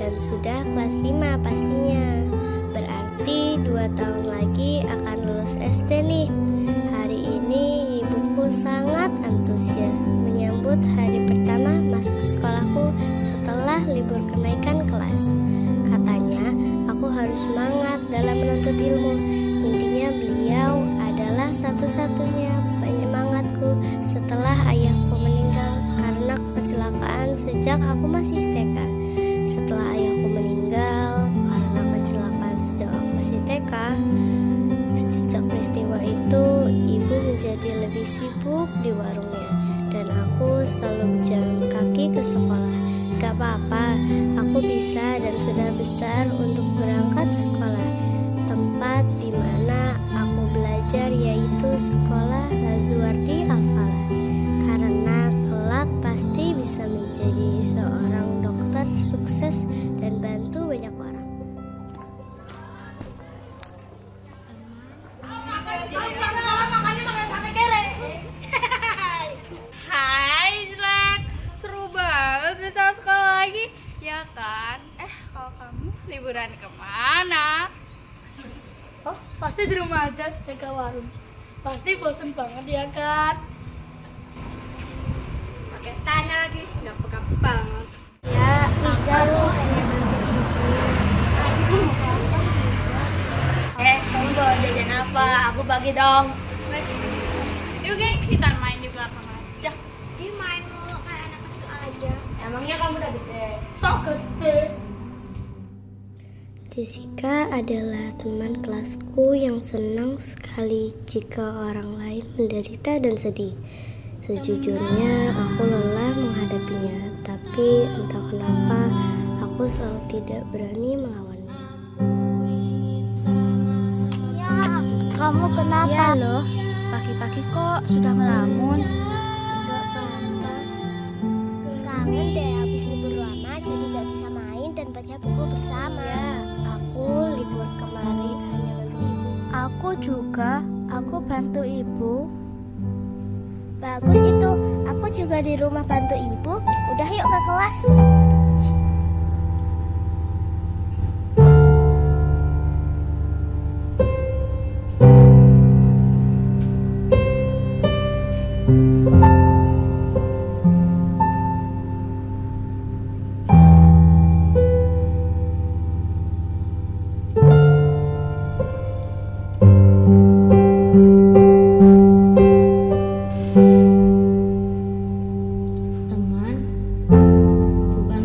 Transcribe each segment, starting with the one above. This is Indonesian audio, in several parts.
dan sudah kelas 5 pastinya. Berarti 2 tahun lagi akan lulus SD nih. Hari ini ibuku sangat antusias menyambut hari pertama masuk sekolahku setelah libur kenaikan kelas. Katanya aku harus semangat dalam menuntut ilmu. Intinya beliau adalah satu-satunya penyemangatku setelah ayahku meninggal karena kecelakaan sejak aku masih TK. Setelah ayahku meninggal karena kecelakaan sejak aku masih TK, sejak peristiwa itu ibu menjadi lebih sibuk di warungnya dan aku selalu berjalan kaki ke sekolah. Gak apa-apa, aku bisa dan sudah besar untuk berangkat sekolah. Tempat di mana aku belajar yaitu Sekolah Lazuardi Al-Falah. Karena kelak pasti bisa menjadi seorang dokter sukses dan bantu banyak orang. Hai Jelek, seru banget bisa sekolah lagi, ya kan? Kalau kamu liburan kemana? Oh, pasti di rumah aja jaga warung. Pasti bosen banget ya kan? Pakai tanya lagi, nggak peka banget. Ya, Ija lu pengen bantu ibu. Kamu bawa jajan apa? Aku bagi dong. Yuk geng, kita main di belakang aja. Dia main mulu kayak anak kecil aja. Emangnya kamu udah gede? So gede. Jessica adalah teman kelasku yang senang sekali jika orang lain menderita dan sedih. Sejujurnya aku lelah menghadapinya, tapi entah kenapa aku selalu tidak berani melawannya. Ya, kamu kenapa? Ya loh, Pagi-pagi kok sudah melamun? gak apa-apa. Kangen deh habis libur lama jadi gak bisa main dan baca buku bersama. Ya, aku libur kemarin hanya bantu ibu. Aku juga, aku bantu ibu. Bagus itu, aku juga di rumah bantu ibu. Udah yuk ke kelas. Teman, bukan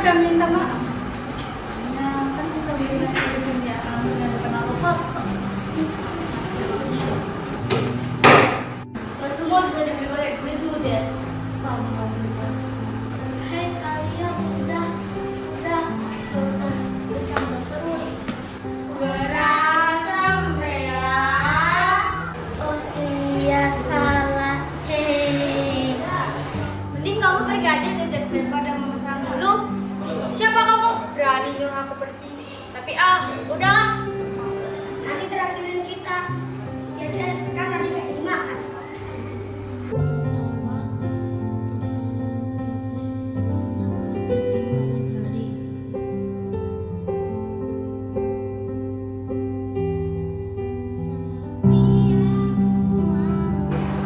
udah minta maaf. Ya kan bisa bilang jangan yang kenal foto. Semua bisa dibeli oleh gue tuh, Jess. Sama juga. Hei kalian, sudah, gak usah bercanda terus. Berantem ya. Oh iya, salah. Hei. Mending kamu pergi aja deh, Jess, daripada mama serang dulu. Siapa kamu? Berani nyuruh aku pergi. Tapi udahlah. Nanti terakhir kita. Ya, Jess, kan tadi gak jadi makan.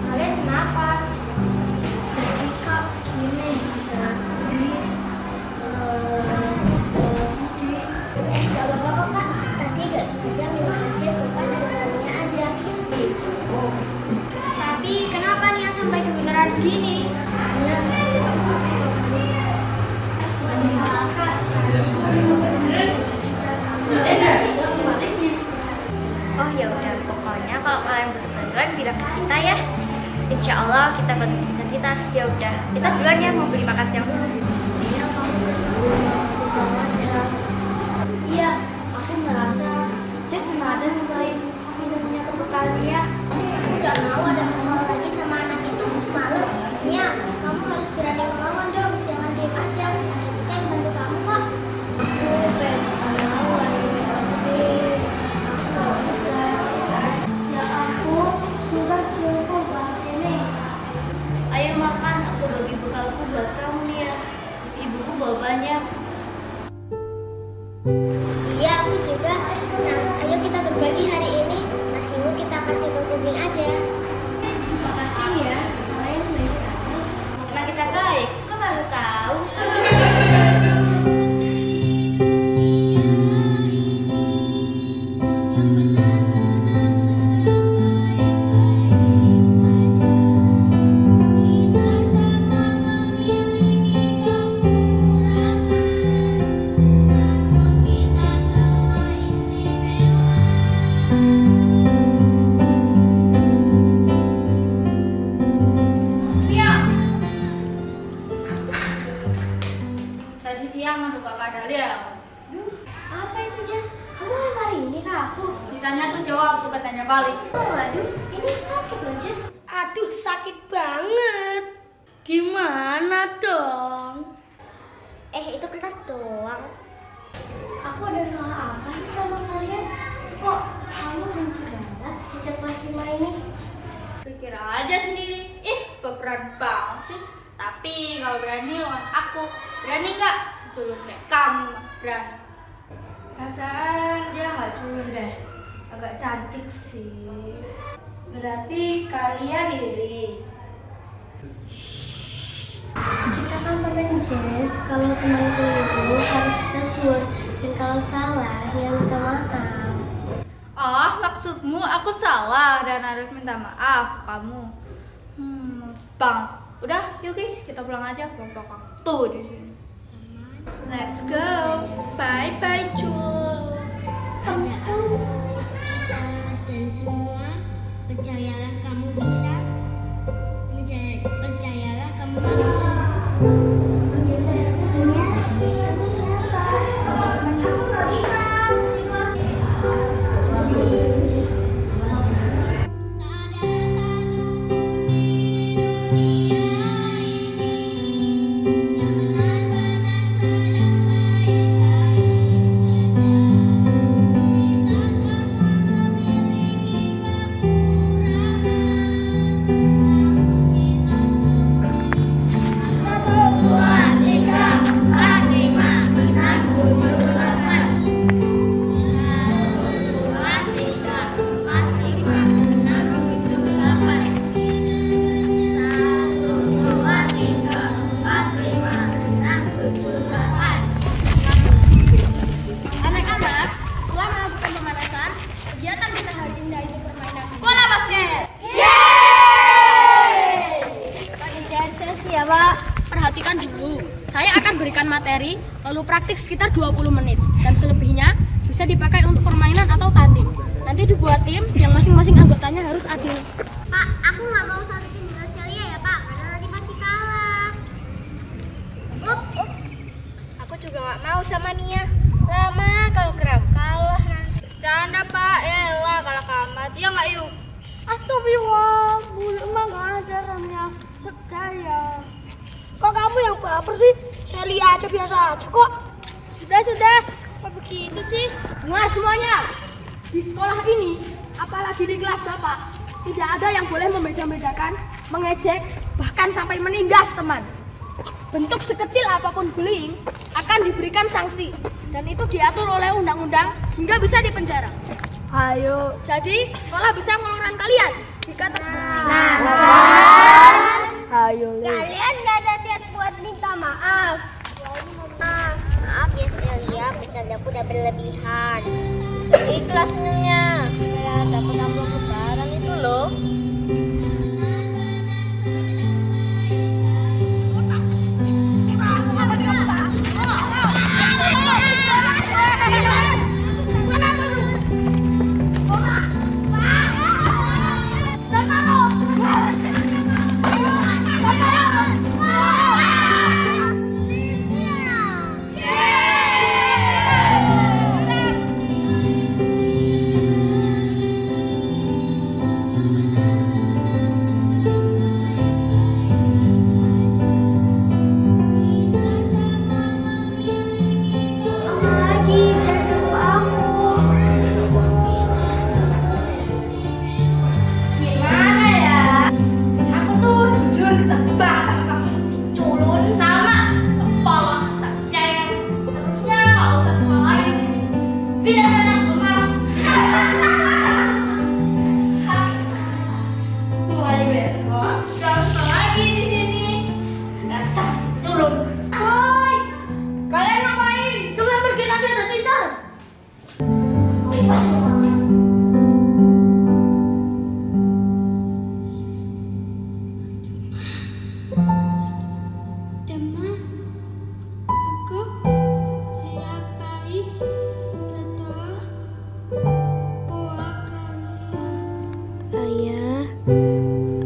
Kalian kenapa? Jadi kak, gini, gak apa-apa kok kak. Tadi gak sengaja minum jus tumpah di dalamnya aja. Tapi kenapa nih sampai kepikiran gini? Oh ya udah, pokoknya kalau kalian butuh bantuan bilang ke kita ya. Insya Allah kita bantu sebisa kita. Ya udah, kita duluan ya, mau beli makan siang dulu. Iya kamu suka aja. Iya, aku merasa Jess sengaja nyobain minumnya ke kalian. Aku gak mau ada masalah lagi sama anak itu. Males. Nia, kamu harus berani melawan dong. Jangan diem aja. Ada kita yang bantu kamu kok. Aku gak bisa melawan. Tapi aku gak bisa. Ya aku juga dulu bahas ini. Ayo makan, aku bagi bekalku buat kamu nih ya. Ibuku bawa banyak. Iya, aku juga. Nah, ayo kita berbagi hari ini. Nasimu kita kasih ke kucing aja. Makasih ya, kalian baik sekali. Karena kita baik, kok baru tahu? Tadi siang aku kakak Dalia. Apa itu, Jess? Kamu lempar ini ke aku? Ditanya tuh jawab, bukan tanya balik. Oh, waduh, ini sakit loh, Jess. Aduh, sakit banget. Gimana dong? Itu kertas doang. Aku ada salah apa sih sama kalian? Kok kamu benci banget sejak kelas 5 ini? Pikir aja sendiri. Baperan banget sih. Tapi kalau berani lawan aku, berani nggak? Seculun kayak kamu, berani. Perasaan dia nggak culun deh. Agak cantik sih. Berarti kalian iri. Kita kan temen, Jess. Kalau teman keliru harus tegur. Dan kalau salah, ya minta maaf. Oh, maksudmu aku salah dan harus minta maaf ke kamu. Bang. Udah, yuk guys, kita pulang aja. Bapak waktu di sini. Let's go. Bye bye, Jul. Tentu. Dan semua, percayalah kamu bisa. Percayalah kamu mampu. perhatikan dulu. Saya akan berikan materi, lalu praktik sekitar 20 menit. Dan selebihnya bisa dipakai untuk permainan atau tanding. Nanti dibuat tim yang masing-masing anggotanya harus adil. Pak, aku nggak mau satu tim dengan Celia ya Pak, karena nanti pasti kalah. Ups. Aku juga nggak mau sama Nia. Lama kalau kalah nanti. Canda Pak, elah kalah kamat. Ya nggak yuk? Astagfirullah, Bu emang nggak ada namanya percaya. Kok kamu yang baper sih? Celia aja biasa aja kok. Sudah. Kok begitu sih? Dengar semuanya. Di sekolah ini, apalagi di kelas Bapak, tidak ada yang boleh membeda-bedakan, mengejek, bahkan sampai menindas teman. Bentuk sekecil apapun bullying akan diberikan sanksi, dan itu diatur oleh undang-undang hingga bisa dipenjara. Ayo. Jadi, sekolah bisa mengeluarkan kalian jika terbukti. Ayo. Kalian nggak ada niat buat minta maaf. Maaf ya Celia, bercandaku udah berlebihan. Ikhlasnya, saya dapat amplop lebaran itu loh.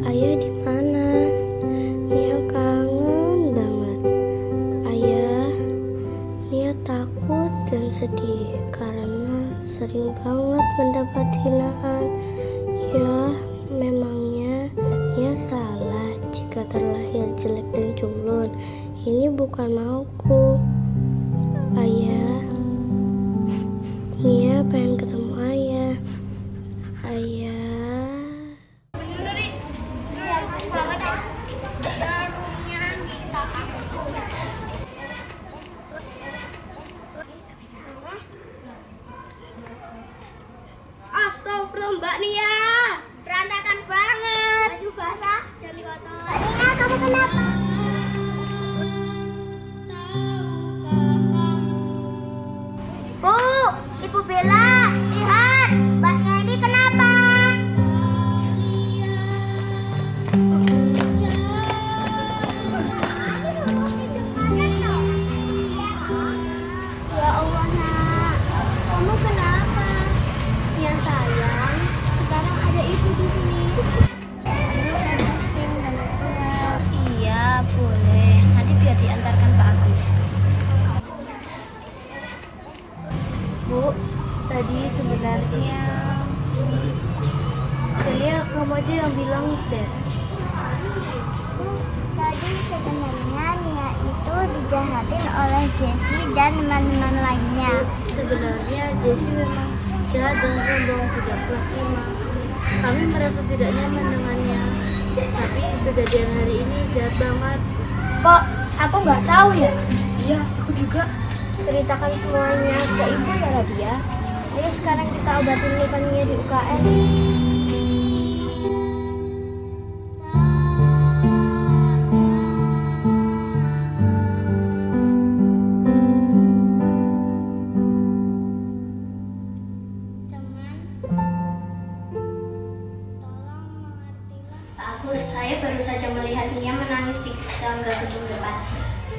Ayah di mana? Nia kangen banget. Ayah, Nia takut dan sedih karena sering banget mendapat hinaan. Ya, memangnya Nia salah jika terlahir jelek dan culun. Ini bukan mauku. Ayah, Nia pengen ketemu ayah. Ayah. Astagfirullah Mbak Nia. Berantakan banget. Baju basah dan kotor. Mbak Nia, kamu kenapa? Bu, Ibu Bella, lihat. Mbak Nia ini kenapa? Ya Allah, Nak. Kamu kenapa? Ya sayang, sekarang ada ibu di sini. Saya pusing dan lelah. Iya, boleh. Nanti biar diantarkan Pak Agus. Bu, tadi sebenarnya Celia kamu aja yang bilang deh. Tadi sebenarnya Nia itu dijahatin oleh Jessie dan teman-teman lainnya. Sebenarnya Jessie memang jahat dan sombong sejak kelas 5. Kami merasa tidak nyaman dengannya. Tapi kejadian hari ini jahat banget. Kok aku nggak tahu ya? Iya, aku juga. Ceritakan semuanya ke ibu ya Rabia. Ayo sekarang kita obatin luka Nia di UKS. Pak Agus, saya baru saja melihat Nia menangis di tangga gedung depan.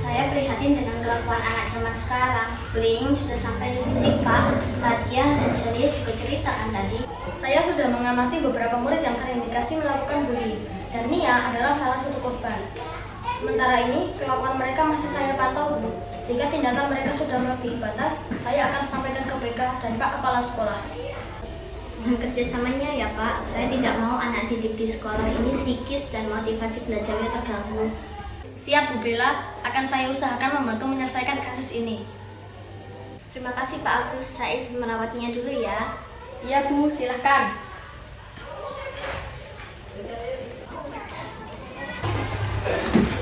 Saya prihatin dengan kelakuan anak zaman sekarang. Bullying sudah sampai di fisik, Pak. Nadia dan Celia juga ceritakan tadi. Saya sudah mengamati beberapa murid yang terindikasi melakukan bullying, dan Nia adalah salah satu korban. Sementara ini, kelakuan mereka masih saya pantau, Bu. Jika tindakan mereka sudah melebihi batas, saya akan sampaikan ke BK dan Pak Kepala Sekolah. Dengan kerjasamanya ya Pak, saya tidak mau anak didik di sekolah ini psikis dan motivasi belajarnya terganggu. Siap, Bu Bella. Akan saya usahakan membantu menyelesaikan kasus ini. Terima kasih Pak Agus, saya izin merawatnya dulu ya. Iya, Bu. Silahkan.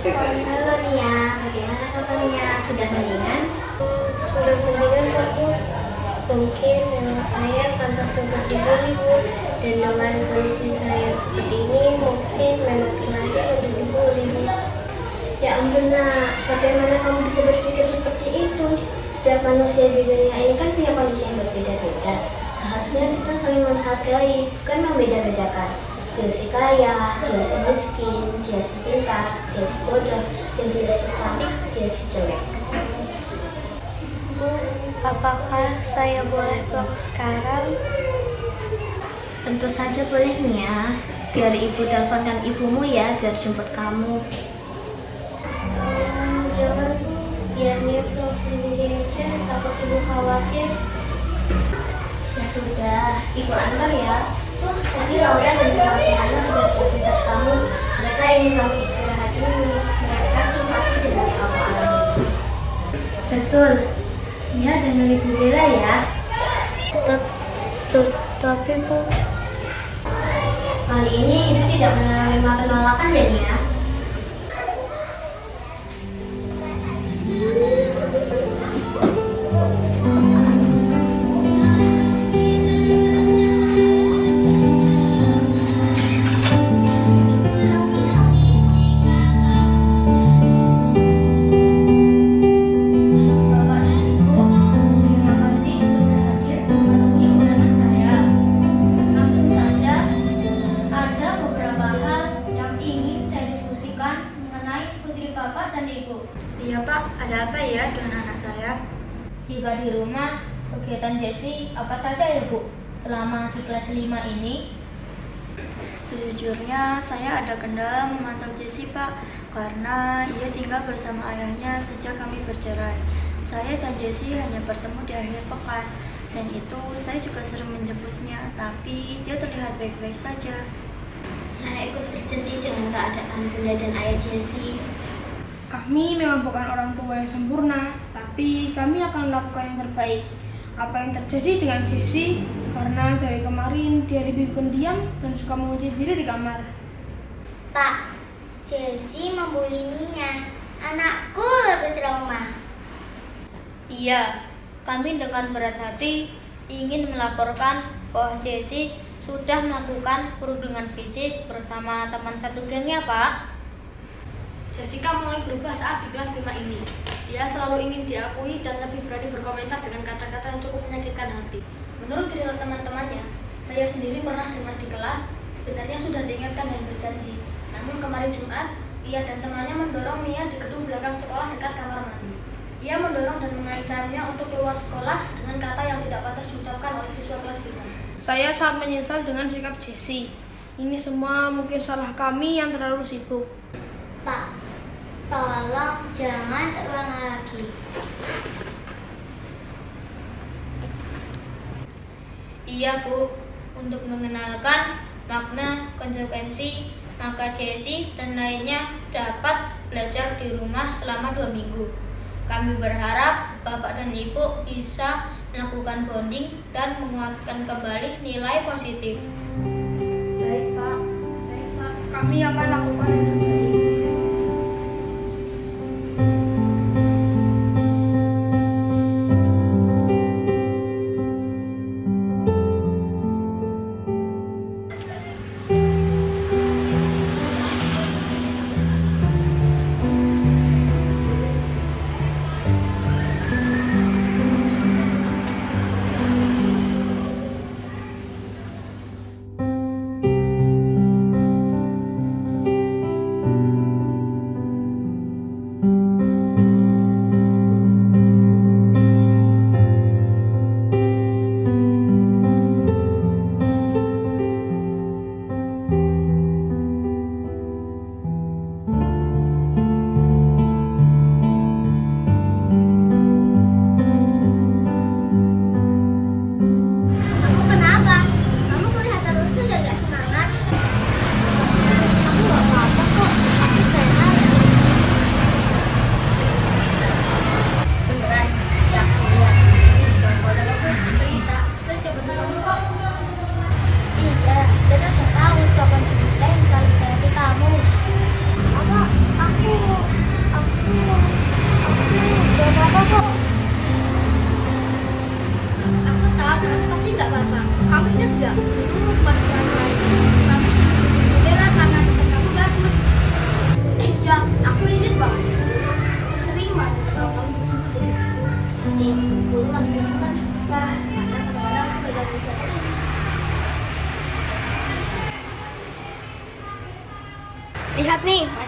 Halo Nia, bagaimana kabarnya? Sudah mendingan? Sudah mendingan kok Bu. Mungkin memang saya pantas untuk dibully Bu. Dan dengan kondisi saya seperti ini, mungkin memang terlahir untuk dibully Bu. Ya ampun Nak, bagaimana kamu bisa berpikir seperti itu? Setiap manusia di dunia ini kan punya kondisi yang berbeda-beda. Seharusnya kita saling menghargai, bukan membeda-bedakan. Dia si kaya, dia si miskin, dia si pintar, dia si bodoh, dan dia si cantik, dia si jelek. Bu, apakah saya boleh pulang sekarang? Tentu saja boleh Nia. Biar ibu teleponkan ibumu ya, biar jemput kamu. Jangan Bu, biar Nia pulang sendiri aja, takut ibu khawatir. Ya sudah, ibu antar ya. Tuh, tadi Laura dan teman-temannya sudah siap di tas kamu. Mereka ingin kamu istirahat dulu. Mereka simpati dengan kamu alami. Betul. Nia dengan Ibu Bella ya. Tapi Bu, Kali ini ibu tidak menerima penolakan ya Nia. Iya, Pak. Ada apa ya dengan anak saya? Jika di rumah, kegiatan Jessie apa saja ya Bu, selama di kelas 5 ini? Sejujurnya, saya ada kendala memantau Jessie, Pak, karena ia tinggal bersama ayahnya sejak kami bercerai. Saya dan Jessie hanya bertemu di akhir pekan. Selain itu, saya juga sering menjemputnya, tapi dia terlihat baik-baik saja. Saya ikut bersedih dengan keadaan Bunda dan ayah Jessie. Kami memang bukan orang tua yang sempurna, tapi kami akan melakukan yang terbaik. Apa yang terjadi dengan Jessie? Karena dari kemarin dia lebih pendiam dan suka mengunci diri di kamar. Pak, Jessie membuli Nia. Anakku lebih trauma. Iya, kami dengan berat hati ingin melaporkan bahwa Jessie sudah melakukan perundungan fisik bersama teman satu gengnya, Pak. Jessica mulai berubah saat di kelas 5 ini. Dia selalu ingin diakui dan lebih berani berkomentar dengan kata-kata yang cukup menyakitkan hati. Menurut cerita teman-temannya, saya sendiri pernah dengar di kelas, sebenarnya sudah diingatkan dan berjanji. Namun kemarin Jumat, ia dan temannya mendorong Nia di gedung belakang sekolah dekat kamar mandi. Ia mendorong dan mengancamnya untuk keluar sekolah dengan kata yang tidak pantas diucapkan oleh siswa kelas 5. Saya sangat menyesal dengan sikap Jessie. Ini semua mungkin salah kami yang terlalu sibuk. Pak, tolong jangan terulang lagi. Iya Bu, untuk mengenalkan makna konsekuensi, maka Jessie dan lainnya dapat belajar di rumah selama 2 minggu. Kami berharap Bapak dan Ibu bisa melakukan bonding dan menguatkan kembali nilai positif. Baik Pak, kami akan lakukan yang terbaik.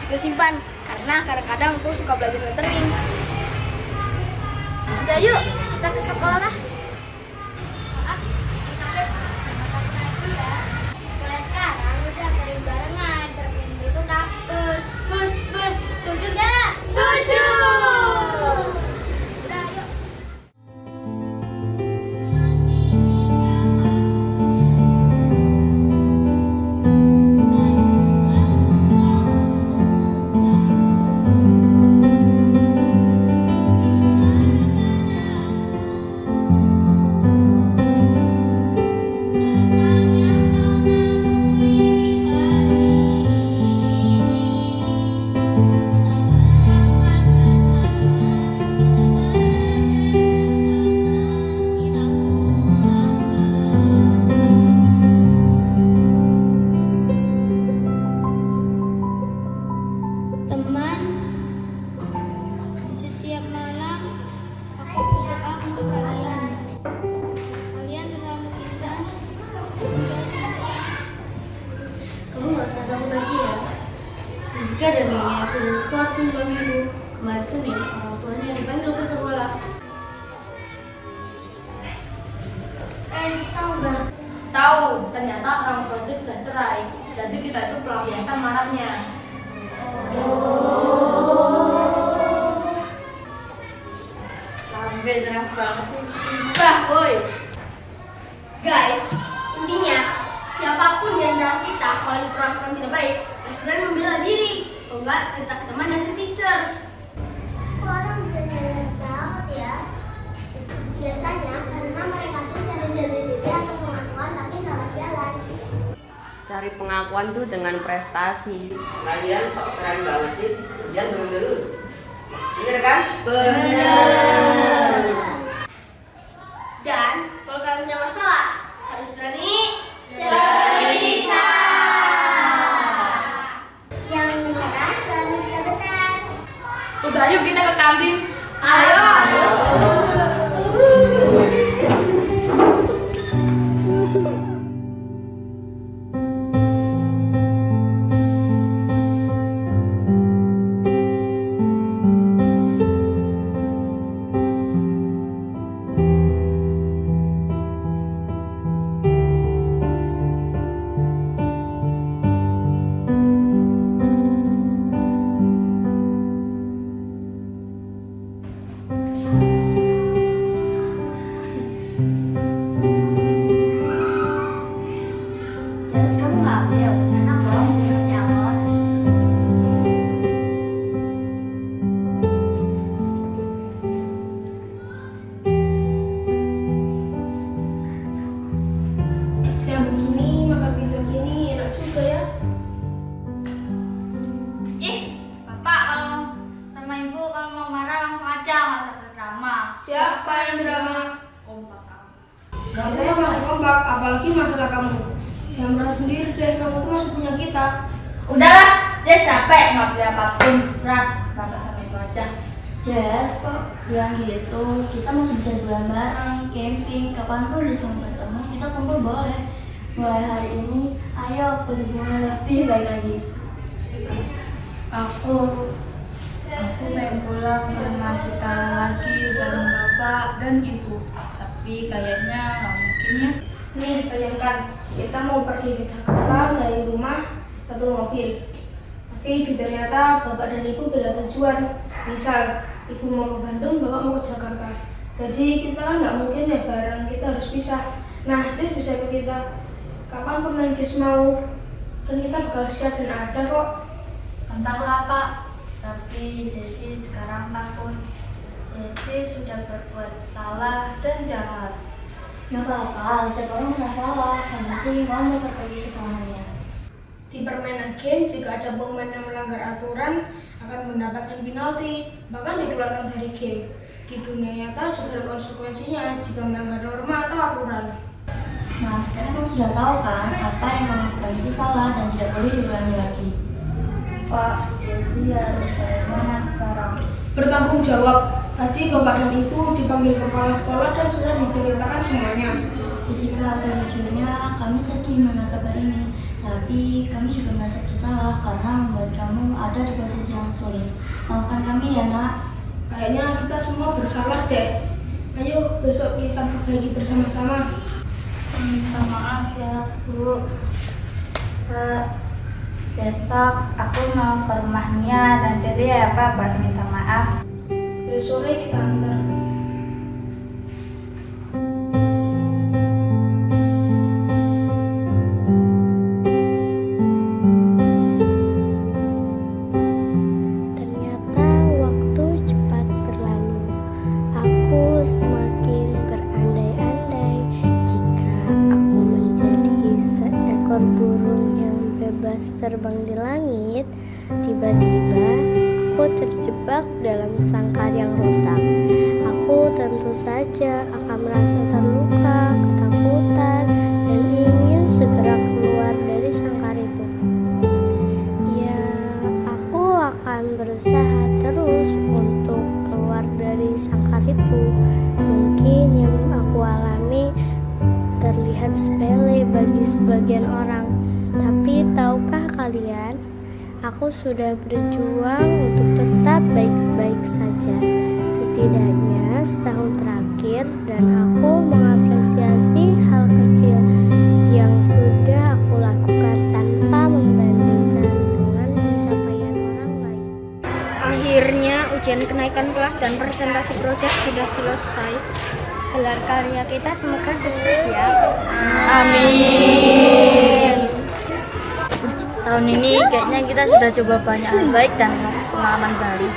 juga simpan, karena kadang-kadang aku suka belajar lettering. Sudah yuk, kita ke sekolah. Mulai sekarang udah sering barengan berkumpul ke kapur. Bus, setuju nggak? Setuju! Udah, yuk. Teman, setiap malam aku berdoa untuk kalian. Kalian terlalu indah. Kamu nggak usah takut lagi ya. Jessica dan Nyonya sudah sekolah 9 minggu. Kemarin Senin, orang tuanya dipanggil ke sekolah. Tahu, ternyata orang tua itu sudah cerai. Jadi kita itu pelampiasan marahnya. Lambe cerah banget sih. Bah, boy. Guys, intinya siapapun di antara kita kalau diperlakukan tidak baik, harus berani membela diri. Kalau enggak, cerita ke teman dan ke teacher. Kok orang bisa jalan banget ya? Biasanya karena mereka tuh cari jalan beda atau pengakuan tapi salah jalan. Cari pengakuan tuh dengan prestasi. Kalian sok keren banget sih. Ujian belum dulu. Bener kan? Benar. Dan kalau kalian punya masalah, harus berani cerita. Jangan menyerah selama kita benar. Udah, yuk kita ke kantin. Ayo. Terus kamu ngambil, enak loh punya siapa? Siang begini, makan pizza gini, enak juga ya. Bapak kalau sama ibu kalau mau marah langsung aja, nggak usah berdrama. Siapa yang drama? Kompak kamu. Katanya masih kompak, apalagi masalah kamu. Jangan merasa sendiri deh, kamu tuh masih punya kita. Udahlah, Jess capek nggak beli apapun, seras bapak sama ibu aja. Jess, kok bilang gitu? Kita masih bisa jalan bareng, camping, kapanpun Jess mau bertemu, kita kumpul boleh. Mulai hari ini, ayo berhubungan lebih baik lagi. Aku pengen pulang ke rumah kita lagi bareng bapak dan ibu. Tapi kayaknya nggak mungkin ya. Nih, bayangkan kita mau pergi ke Jakarta dari rumah satu mobil. Tapi ternyata bapak dan ibu beda tujuan. Misal, ibu mau ke Bandung, bapak mau ke Jakarta. Jadi kita kan nggak mungkin ya bareng, kita harus pisah. Nah, Jess bisa ikut kita. Kapan pun Jess mau, dan kita bakal siap dan ada kok. Entahlah Pak, tapi Jessie sekarang takut. Jessie sudah berbuat salah dan jahat. Gak apa-apa, setiap orang pernah salah, yang penting mau memperbaiki kesalahannya. Di permainan game, jika ada pemain yang melanggar aturan, akan mendapatkan penalti, bahkan dikeluarkan dari game. Di dunia nyata juga ada konsekuensinya jika melanggar norma atau aturan. Nah, sekarang kamu sudah tahu kan, apa yang kamu lakukan itu salah dan tidak boleh diulangi lagi. Pak, Jessie harus bagaimana sekarang? Bertanggung jawab. Tadi bapak dan ibu dipanggil kepala sekolah dan sudah diceritakan semuanya. Jessica, sejujurnya kami sedih mendengar kabar ini. Tapi kami juga merasa bersalah karena membuat kamu ada di posisi yang sulit. Maafkan kami ya nak. Kayaknya kita semua bersalah deh. Ayo besok kita perbaiki bersama-sama. Minta maaf ya Bu. Besok aku mau ke rumahnya dan jadi ya Pak buat minta maaf. Besok sore kita antar. Ternyata waktu cepat berlalu. Aku semakin berandai-andai jika aku menjadi seekor burung yang bebas terbang di langit. Tiba-tiba aku terjebak dalam sangkar yang rusak. Aku tentu saja akan merasa terluka, ketakutan, dan ingin segera keluar dari sangkar itu. Ya, aku akan berusaha terus untuk keluar dari sangkar itu. Mungkin yang aku alami terlihat sepele bagi sebagian orang, tapi tahukah kalian, aku sudah berjuang untuk tetap baik-baik saja, setidaknya setahun terakhir, dan aku mengapresiasi hal kecil yang sudah aku lakukan tanpa membandingkan dengan pencapaian orang lain. Akhirnya ujian kenaikan kelas dan presentasi proyek sudah selesai. Gelar karya kita semoga sukses ya. Amin. Tahun ini kayaknya kita sudah coba banyak hal baik dan pengalaman baru.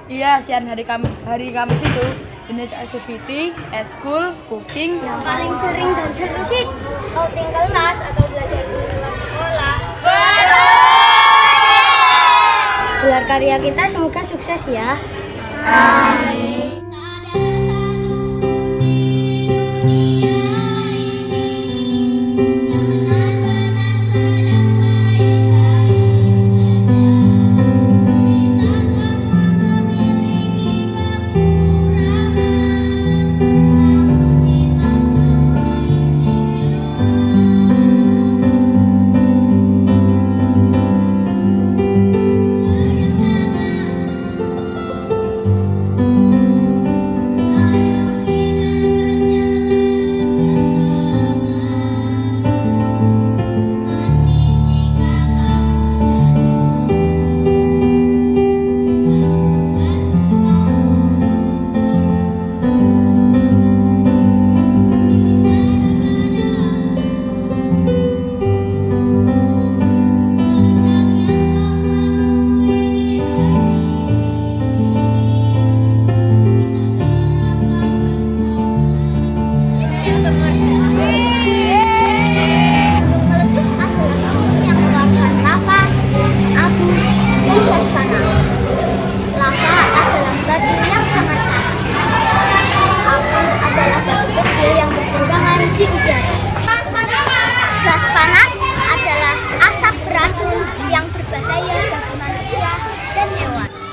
Iya, siang hari Kamis itu unit activity, eskul, cooking. Yang paling sering dan seru sih outing kelas atau belajar di luar sekolah. Gelar karya kita semoga sukses ya. Amin.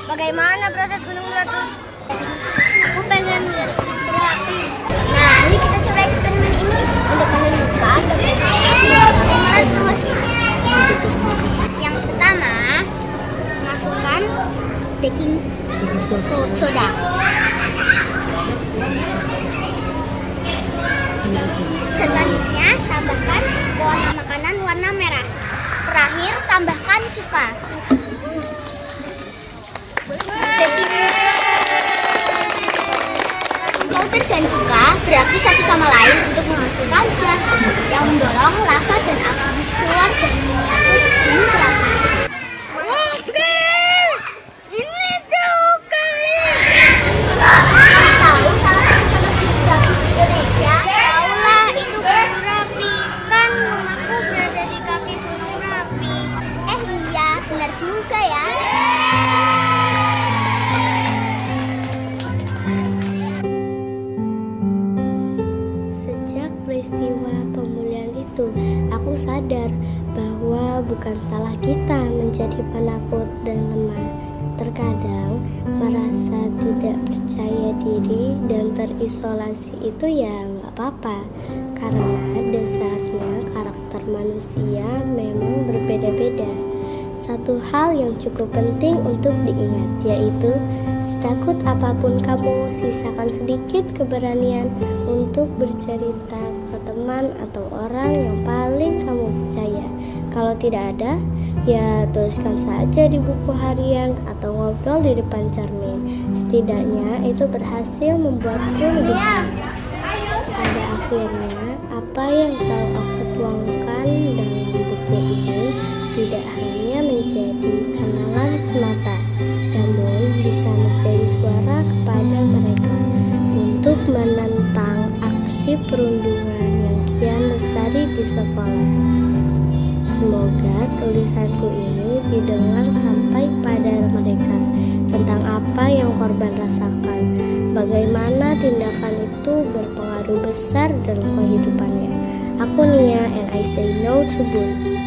Bagaimana proses gunung meletus? Aku pengen lihat berapi. Nah, ini kita coba eksperimen ini untuk menunjukkan bagaimana meletus. Yang pertama, masukkan baking soda. Selanjutnya, tambahkan pewarna makanan warna merah. Terakhir, tambahkan cuka. Powder dan cuka bereaksi satu sama lain untuk menghasilkan gas yang mendorong lava dan api keluar dari miniatur gunung berapi. Oke, ini tahu kali. Tahu salah satu berapi di Indonesia? Taulah, itu gunung berapi. Kan rumahku berada di kaki gunung berapi. Iya, benar juga ya. Peristiwa pemulihan itu, aku sadar bahwa bukan salah kita menjadi penakut dan lemah. Terkadang merasa tidak percaya diri sendiri dan terisolasi itu ya nggak apa-apa, karena dasarnya karakter manusia memang berbeda-beda. Satu hal yang cukup penting untuk diingat yaitu setakut apapun kamu, sisakan sedikit keberanian untuk bercerita ke teman atau orang yang paling kamu percaya. Kalau tidak ada, ya tuliskan saja di buku harian atau ngobrol di depan cermin. Setidaknya itu berhasil membuatku lebih baik. Pada akhirnya, apa yang selalu aku tuangkan dalam buku ini tidak hanya menjadi kenangan semata, namun bisa menjadi suara kepada mereka untuk menentang aksi perundungan yang kian lestari di sekolah. Semoga tulisanku ini didengar sampai pada mereka tentang apa yang korban rasakan, bagaimana tindakan itu berpengaruh besar dalam kehidupannya. Aku Nia, and I say no to bullying.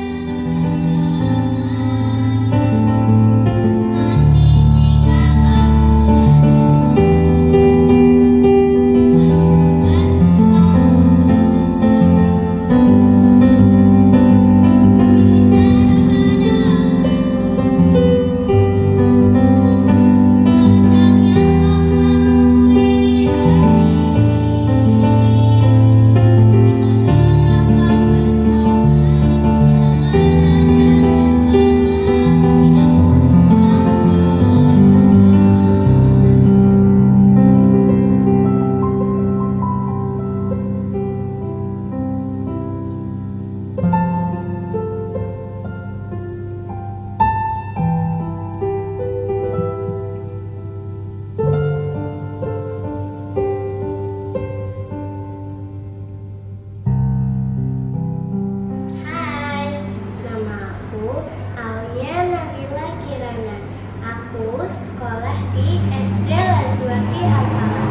Sekolah di SD Lazuardi Alfala.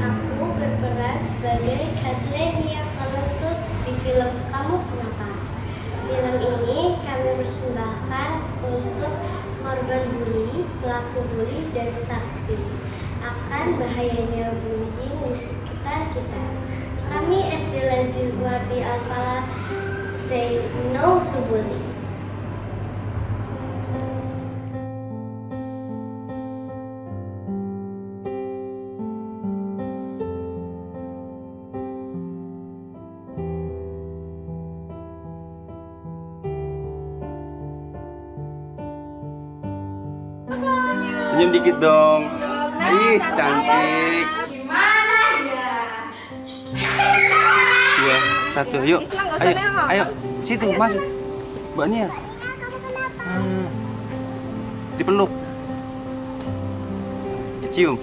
Aku berperan sebagai Kathleen Colutus di film Kamu Kenapa. Film ini kami persembahkan untuk korban bully, pelaku bully, dan saksi akan bahayanya bullying di sekitar kita. Kami SD Lazuardi Alfala say no to bullying. Senyum dikit dong. Ih, cantik. Gimana ya? Dua, satu, yuk. Ayo, ayo, situ masuk. Mbak Nia. Dipeluk. Dicium.